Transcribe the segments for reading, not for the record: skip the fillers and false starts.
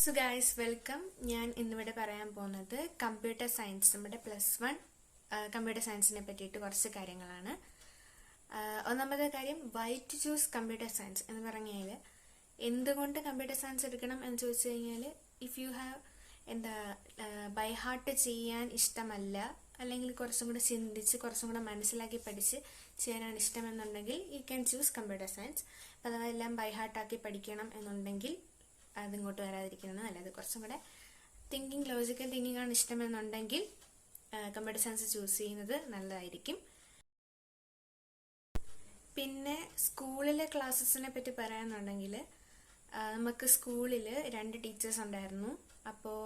So guys welcome. ഞാൻ ഇന്നിവിടെ പറയാൻ പോകുന്നത് കമ്പ്യൂട്ടർ സയൻസ്, നമ്മുടെ +1 കമ്പ്യൂട്ടർ സയൻസിനെ പറ്റിയിട്ട് കുറച്ച് കാര്യങ്ങളാണ്. ഒന്നാമത്തെ കാര്യം, why to choose computer science എന്ന് പറഞ്ഞാൽ എന്തുകൊണ്ട് കമ്പ്യൂട്ടർ സയൻസ് എടുക്കണം എന്ന് ചോദിച്ചു കഴിഞ്ഞാൽ, if you have by heart ചെയ്യാൻ ഇഷ്ടമല്ല, അല്ലെങ്കിൽ കുറച്ചും കൂടെ ചിന്തിച്ച് കുറച്ചും കൂടെ മനസ്സിലാക്കി പഠിച്ച് ചെയ്യാനാണ് ഇഷ്ടമെന്നുണ്ടെങ്കിൽ you can choose computer science. അഥവാ എല്ലാം ബൈ ഹാർട്ടാക്കി പഠിക്കണം എന്നുണ്ടെങ്കിൽ അതിങ്ങോട്ട് വരാതിരിക്കുന്നത് നല്ലത്. കുറച്ചും കൂടെ ലോജിക്കൽ തിങ്കിങ് ആണ് ഇഷ്ടമെന്നുണ്ടെങ്കിൽ കമ്പ്യൂട്ടർ സയൻസ് ചൂസ് ചെയ്യുന്നത് നല്ലതായിരിക്കും. പിന്നെ സ്കൂളിലെ ക്ലാസ്സസിനെ പറ്റി പറയാന്നുണ്ടെങ്കിൽ, നമുക്ക് സ്കൂളിൽ 2 ടീച്ചേഴ്സ് ഉണ്ടായിരുന്നു. അപ്പോൾ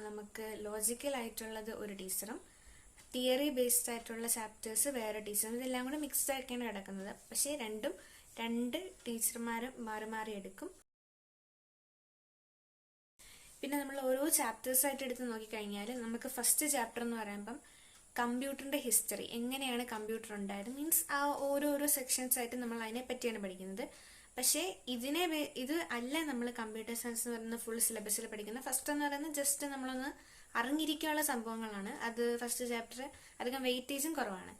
നമുക്ക് ലോജിക്കൽ ആയിട്ടുള്ളത് ഒരു ടീച്ചറും തിയറി ബേസ്ഡ് ആയിട്ടുള്ള ചാപ്റ്റേഴ്സ് വേറെ ടീച്ചറും, ഇതെല്ലാം കൂടെ മിക്സ്ഡ് ആക്കിയാണ് കിടക്കുന്നത്. പക്ഷേ രണ്ട് ടീച്ചർമാരും മാറി മാറി എടുക്കും. പിന്നെ നമ്മൾ ഓരോ ചാപ്റ്റേഴ്സ് ആയിട്ട് എടുത്ത് നോക്കിക്കഴിഞ്ഞാൽ, നമുക്ക് ഫസ്റ്റ് ചാപ്റ്റർ എന്ന് പറയുമ്പം കമ്പ്യൂട്ടറിന്റെ ഹിസ്റ്ററി, എങ്ങനെയാണ് കമ്പ്യൂട്ടർ ഉണ്ടായത്, മീൻസ് ആ ഓരോരോ സെക്ഷൻസ് ആയിട്ട് നമ്മൾ അതിനെ പറ്റിയാണ് പഠിക്കുന്നത്. പക്ഷേ ഇത് അല്ല നമ്മൾ കമ്പ്യൂട്ടർ സയൻസ് എന്ന് പറയുന്ന ഫുൾ സിലബസിൽ പഠിക്കുന്നത്. ഫസ്റ്റ് എന്ന് പറയുന്നത് ജസ്റ്റ് നമ്മളൊന്ന് അറിഞ്ഞിരിക്കാനുള്ള സംഭവങ്ങളാണ്. അത് ഫസ്റ്റ് ചാപ്റ്റർ അധികം വെയിറ്റേജും കുറവാണ്.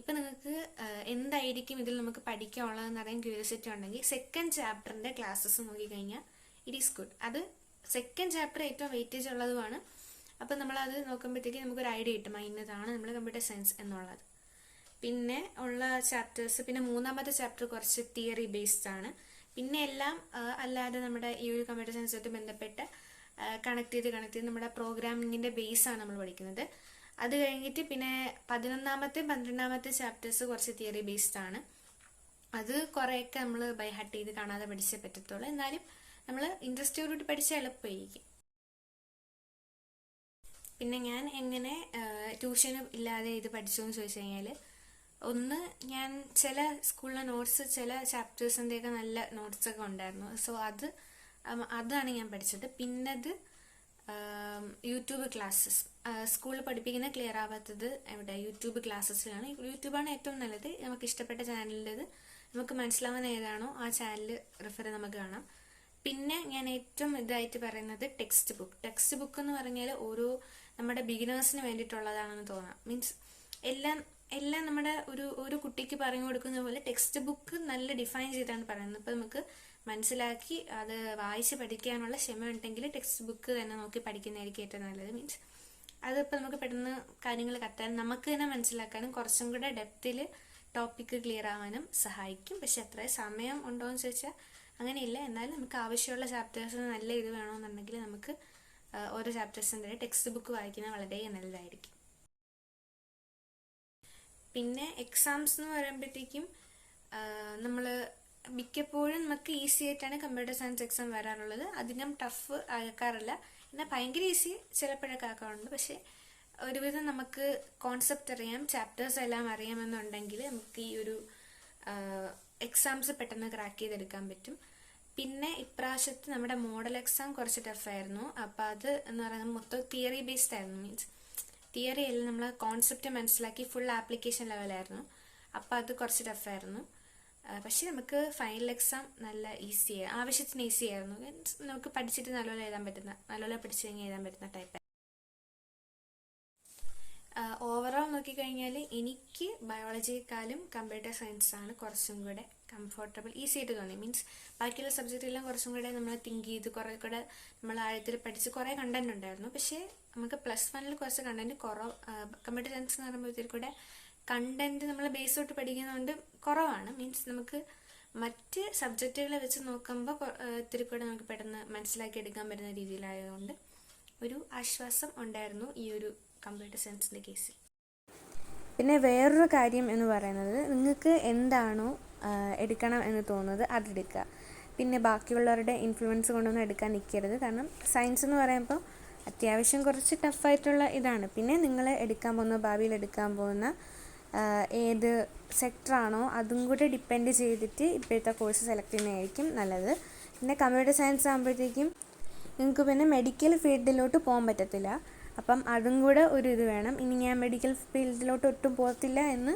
ഇപ്പം നിങ്ങൾക്ക് എന്തായിരിക്കും ഇതിൽ നമുക്ക് പഠിക്കാനുള്ളതെന്ന് അറിയാൻ ക്യൂരിയോസിറ്റി ഉണ്ടെങ്കിൽ സെക്കൻഡ് ചാപ്റ്ററിന്റെ ക്ലാസ്സസ് നോക്കിക്കഴിഞ്ഞാൽ ഇറ്റ് ഈസ് ഗുഡ്. അത് സെക്കൻഡ് ചാപ്റ്റർ ഏറ്റവും വെയിറ്റേജ് ഉള്ളതുമാണ്. അപ്പം നമ്മളത് നോക്കുമ്പോഴത്തേക്ക് നമുക്കൊരു ഐഡിയ കിട്ടും, ഇന്നതാണ് നമ്മൾ കമ്പ്യൂട്ടർ സയൻസ് എന്നുള്ളത്. പിന്നെ ഉള്ള ചാപ്റ്റേഴ്സ്, പിന്നെ മൂന്നാമത്തെ ചാപ്റ്റർ കുറച്ച് തിയറി ബേസ്ഡ് ആണ്. പിന്നെ എല്ലാം അല്ലാതെ നമ്മുടെ ഈ ഒരു കമ്പ്യൂട്ടർ സയൻസുമായിട്ട് ബന്ധപ്പെട്ട് കണക്ട് ചെയ്ത് നമ്മുടെ പ്രോഗ്രാമിങ്ങിന്റെ ബേസ് ആണ് നമ്മൾ പഠിക്കുന്നത്. അത് കഴിഞ്ഞിട്ട് പിന്നെ 11ാമത്തെ 12ാമത്തെ ചാപ്റ്റേഴ്സ് കുറച്ച് തിയറി ബേസ്ഡ് ആണ്. അത് കുറേയൊക്കെ നമ്മൾ ബൈ ഹാർട്ട് ചെയ്ത് കാണാതെ പഠിച്ചേ പറ്റത്തുള്ളൂ. എന്നാലും നമ്മൾ ഇൻട്രസ്റ്റോടുകൂടി പഠിച്ചാൽ എളുപ്പമായിരിക്കും. പിന്നെ ഞാൻ എങ്ങനെ ട്യൂഷന് ഇല്ലാതെ ഇത് പഠിച്ചു എന്ന് ചോദിച്ചു കഴിഞ്ഞാൽ, ഒന്ന്, ഞാൻ ചില സ്കൂളിലെ നോട്ട്സ്, ചില ചാപ്റ്റേഴ്സിൻ്റെയൊക്കെ നല്ല നോട്ട്സൊക്കെ ഉണ്ടായിരുന്നു. സോ അതാണ് ഞാൻ പഠിച്ചത്. പിന്നത് യൂട്യൂബ് ക്ലാസ്സസ്, സ്കൂളിൽ പഠിപ്പിക്കുന്ന ക്ലിയർ ആവാത്തത് എവിടെ, യൂട്യൂബ് ക്ലാസ്സസിലാണ്. യൂട്യൂബാണ് ഏറ്റവും നല്ലത്. നമുക്ക് ഇഷ്ടപ്പെട്ട ചാനലിൻ്റെത് നമുക്ക് മനസ്സിലാവുന്ന ഏതാണോ ആ ചാനൽ റെഫർ നമുക്ക് കാണാം. പിന്നെ ഞാൻ ഏറ്റവും ഇതായിട്ട് പറയുന്നത് ടെക്സ്റ്റ് ബുക്ക് എന്ന് പറഞ്ഞാൽ നമ്മുടെ ബിഗിനേഴ്സിന് വേണ്ടിയിട്ടുള്ളതാണെന്ന് തോന്നാം. മീൻസ് എല്ലാം നമ്മുടെ ഒരു കുട്ടിക്ക് പറഞ്ഞു കൊടുക്കുന്ന പോലെ ടെക്സ്റ്റ് ബുക്ക് നല്ല ഡിഫൈൻ ചെയ്താണ് പറയുന്നത്. അപ്പോൾ നമുക്ക് മനസ്സിലാക്കി അത് വായിച്ച് പഠിക്കാനുള്ള ക്ഷമ ഉണ്ടെങ്കിൽ ടെക്സ്റ്റ് ബുക്ക് തന്നെ നോക്കി പഠിക്കുന്നതായിരിക്കും ഏറ്റവും നല്ലത്. മീൻസ് അതിപ്പോൾ നമുക്ക് പെട്ടെന്ന് കാര്യങ്ങൾ കത്താനും നമുക്ക് തന്നെ മനസ്സിലാക്കാനും കുറച്ചും കൂടെ ഡെപ്തിൽ ടോപ്പിക്ക് ക്ലിയർ ആവാനും സഹായിക്കും. പക്ഷെ അത്ര സമയം ഉണ്ടോ എന്ന് ചോദിച്ചാൽ അങ്ങനെയില്ല. എന്നാലും നമുക്ക് ആവശ്യമുള്ള ചാപ്റ്റേഴ്സിന് നല്ല ഇത് വേണമെന്നുണ്ടെങ്കിൽ നമുക്ക് ഓരോ ചാപ്റ്റേഴ്സിൻ്റെ ടെക്സ്റ്റ് ബുക്ക് വായിക്കുന്നത് വളരെ നല്ലതായിരിക്കും. പിന്നെ എക്സാംസ് എന്ന് പറയുമ്പോഴത്തേക്കും നമ്മൾ മിക്കപ്പോഴും നമുക്ക് ഈസി ആയിട്ടാണ് കമ്പ്യൂട്ടർ സയൻസ് എക്സാം വരാറുള്ളത്. അധികം ടഫ് ആക്കാറില്ല. എന്നാൽ ഭയങ്കര ഈസി ചിലപ്പോഴൊക്കെ ആക്കാറുണ്ട്. പക്ഷേ ഒരുവിധം നമുക്ക് കോൺസെപ്റ്റ് അറിയാം, ചാപ്റ്റേഴ്സ് എല്ലാം അറിയാമെന്നുണ്ടെങ്കിൽ നമുക്ക് ഈ ഒരു എക്സാംസ് പെട്ടെന്ന് ക്രാക്ക് ചെയ്തെടുക്കാൻ പറ്റും. പിന്നെ ഇപ്രാവശ്യത്തെ നമ്മുടെ മോഡൽ എക്സാം കുറച്ച് ടഫായിരുന്നു. അപ്പോൾ അത് എന്ന് പറയുന്നത് മൊത്തം തിയറി ബേസ്ഡ് ആയിരുന്നു. മീൻസ് തിയറി എല്ലാം നമ്മൾ കോൺസെപ്റ്റ് മനസ്സിലാക്കി ഫുൾ ആപ്ലിക്കേഷൻ ലെവലായിരുന്നു. അപ്പോൾ അത് കുറച്ച് ടഫായിരുന്നു. പക്ഷെ നമുക്ക് ഫൈനൽ എക്സാം നല്ല ആവശ്യത്തിന് ഈസി ആയിരുന്നു. നമുക്ക് പഠിച്ചിട്ട് നല്ലപോലെ പഠിച്ചു കഴിഞ്ഞാൽ എഴുതാൻ പറ്റുന്ന ടൈപ്പ്. ഓവറോൾ നോക്കിക്കഴിഞ്ഞാൽ എനിക്ക് ബയോളജിയെക്കാളും കമ്പ്യൂട്ടർ സയൻസ് ആണ് കുറച്ചും കൂടെ കംഫർട്ടബിൾ, ഈസി ആയിട്ട് തോന്നി. മീൻസ് ബാക്കിയുള്ള സബ്ജക്റ്റെല്ലാം കുറച്ചും കൂടെ നമ്മൾ തിങ്ക് ചെയ്ത് കുറേ കൂടെ നമ്മൾ ആഴത്തിൽ പഠിച്ച് കുറേ കണ്ടന്റ് ഉണ്ടായിരുന്നു. പക്ഷേ നമുക്ക് +1 കുറച്ച് കണ്ടന്റ് കമ്പ്യൂട്ടർ സയൻസ് എന്ന് പറയുമ്പോഴത്തേക്കും കൂടെ കണ്ടന്റ് നമ്മൾ ബേസ് തൊട്ട് പഠിക്കുന്നതുകൊണ്ട് കുറവാണ്. മീൻസ് നമുക്ക് മറ്റ് സബ്ജക്റ്റുകളെ വെച്ച് നോക്കുമ്പോൾ ഇത്തിരി കൂടെ നമുക്ക് പെട്ടെന്ന് മനസ്സിലാക്കി എടുക്കാൻ പറ്റുന്ന രീതിയിലായതുകൊണ്ട് ഒരു ആശ്വാസം ഉണ്ടായിരുന്നു ഈ ഒരു കമ്പ്യൂട്ടർ സയൻസിൻ്റെ കേസിൽ. പിന്നെ വേറൊരു കാര്യം എന്ന് പറയുന്നത്, നിങ്ങൾക്ക് എന്താണോ എടുക്കണം എന്ന് തോന്നുന്നത് അതെടുക്കുക. പിന്നെ ബാക്കിയുള്ളവരുടെ ഇൻഫ്ലുവൻസ് കൊണ്ടൊന്നും എടുക്കാൻ നിൽക്കരുത്. കാരണം സയൻസ് എന്ന് പറയുമ്പോൾ അത്യാവശ്യം കുറച്ച് ടഫായിട്ടുള്ള ഇതാണ്. പിന്നെ നിങ്ങൾ ഭാവിയിൽ എടുക്കാൻ പോകുന്ന ഏത് സെക്ടറാണോ അതും കൂടെ ഡിപ്പെൻഡ് ചെയ്തിട്ട് ഇപ്പോഴത്തെ കോഴ്സ് സെലക്ട് ചെയ്യുന്നതായിരിക്കും നല്ലത്. പിന്നെ കമ്പ്യൂട്ടർ സയൻസ് ആകുമ്പോഴത്തേക്കും നിങ്ങൾക്ക് പിന്നെ മെഡിക്കൽ ഫീൽഡിലോട്ട് പോകാൻ പറ്റത്തില്ല. അപ്പം അതും കൂടെ ഒരു ഇത് വേണം. ഇനി ഞാൻ മെഡിക്കൽ ഫീൽഡിലോട്ട് ഒട്ടും പോകത്തില്ല എന്ന്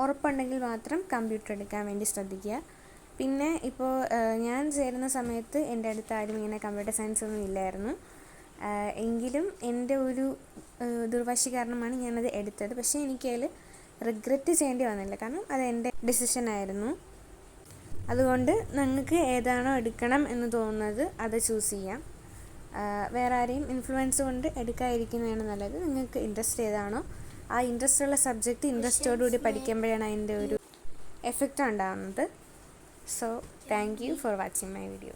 ഉറപ്പുണ്ടെങ്കിൽ മാത്രം കമ്പ്യൂട്ടർ എടുക്കാൻ വേണ്ടി ശ്രദ്ധിക്കുക. പിന്നെ ഇപ്പോൾ ഞാൻ ചേരുന്ന സമയത്ത് എൻ്റെ അടുത്ത് ആരും ഇങ്ങനെ കമ്പ്യൂട്ടർ സയൻസ് ഒന്നും ഇല്ലായിരുന്നു. എങ്കിലും എൻ്റെ ഒരു ദുർവാശി കാരണമാണ് ഞാനത് എടുത്തത്. പക്ഷേ എനിക്കതിൽ റിഗ്രറ്റ് ചെയ്യേണ്ടി വന്നില്ല, കാരണം അത് എൻ്റെ ഡിസിഷനായിരുന്നു. അതുകൊണ്ട് നിങ്ങൾക്ക് ഏതാണോ എടുക്കണം എന്ന് തോന്നുന്നത് അത് ചൂസ് ചെയ്യാം. വേറെ ആരെയും ഇൻഫ്ലുവൻസ് കൊണ്ട് എടുക്കാതിരിക്കുന്നതാണ് നല്ലത്. നിങ്ങൾക്ക് ഇൻട്രസ്റ്റ് ഏതാണോ ആ ഇൻട്രസ്റ്റ് ഉള്ള സബ്ജക്റ്റ് ഇൻട്രസ്റ്റോടുകൂടി പഠിക്കുമ്പോഴാണ് അതിൻ്റെ ഒരു എഫക്റ്റ് ഉണ്ടാകുന്നത്. So thank you for watching my video.